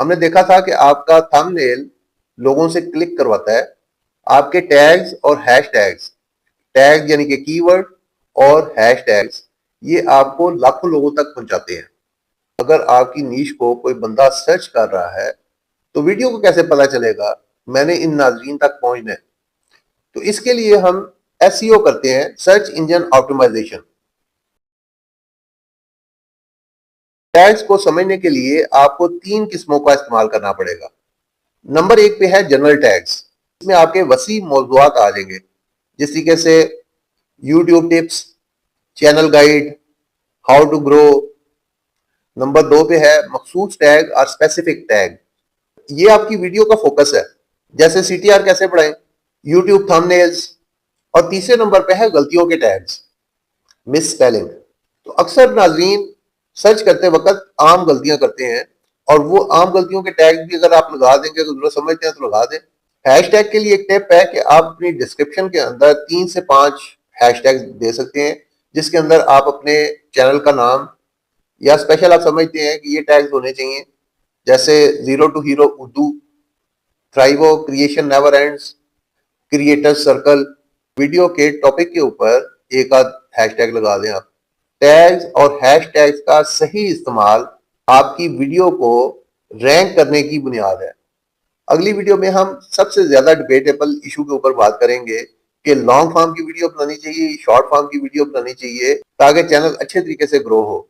ہم نے دیکھا تھا کہ آپ کا تھم نیل لوگوں سے کلک کرواتا ہے. آپ کے ٹیگز اور ہیش ٹیگز، ٹیگ یعنی کہ کی ورڈ اور ہیش ٹیگز، یہ آپ کو لاکھوں لوگوں تک پہنچاتے ہیں. اگر آپ کی نیش کو کوئی بندہ سرچ کر رہا ہے تو ویڈیو کو کیسے پتا چلے گا میں نے ان ناظرین تک پہنچنا ہے؟ تو اس کے لیے ہم ایس سی او کرتے ہیں، سرچ انجن آپٹیمائزیشن. ٹیگز کو سمجھنے کے لیے آپ کو 3 قسموں کا استعمال کرنا پڑے گا. نمبر 1 پہ ہے جنرل ٹیگز. اس میں آپ کے وسیع موضوعات آ جائیں گے، جس طریقے سے YouTube tips, channel guide, how to grow. Number 2 پہ ہے مخصوص ٹیگ اور اسپیسیفک ٹیگ. یہ آپ کی ویڈیو کا فوکس ہے، جیسے سی ٹی آر کیسے بڑھائیں، یوٹیوب تھم نیلز. اور تیسرے نمبر پہ ہے غلطیوں کے ٹیگز، مس اسپیلنگ. تو اکثر ناظرین سرچ کرتے وقت عام غلطیاں کرتے ہیں، اور وہ عام غلطیوں کے ٹیگ بھی اگر آپ لگا دیں گے تو ضرورت سمجھتے ہیں تو لگا دیں. ہیش ٹیگ کے لیے ایک ٹپ ہے کہ آپ اپنی ڈسکرپشن کے اندر 3 سے 5 ہیش ٹیگ دے سکتے ہیں، جس کے اندر آپ اپنے چینل کا نام یا اسپیشل آپ سمجھتے ہیں کہ یہ ٹیگز ہونے چاہیے، جیسے zero to hero Urdu, thrive creation never ends, creator circle. Video کے ٹاپک کے اوپر ایک آدھ ہیش ٹیگ لگا دیں. آپ ٹیگز اور ہیش ٹیگز کا صحیح استعمال آپ کی ویڈیو کو رینک کرنے کی بنیاد ہے. اگلی ویڈیو میں ہم سب سے زیادہ ڈیبیٹیبل ایشو کے اوپر بات کریں گے کہ لانگ فارم کی ویڈیو بنانی چاہیے، شارٹ فارم کی ویڈیو بنانی چاہیے، تاکہ چینل اچھے طریقے سے گرو ہو.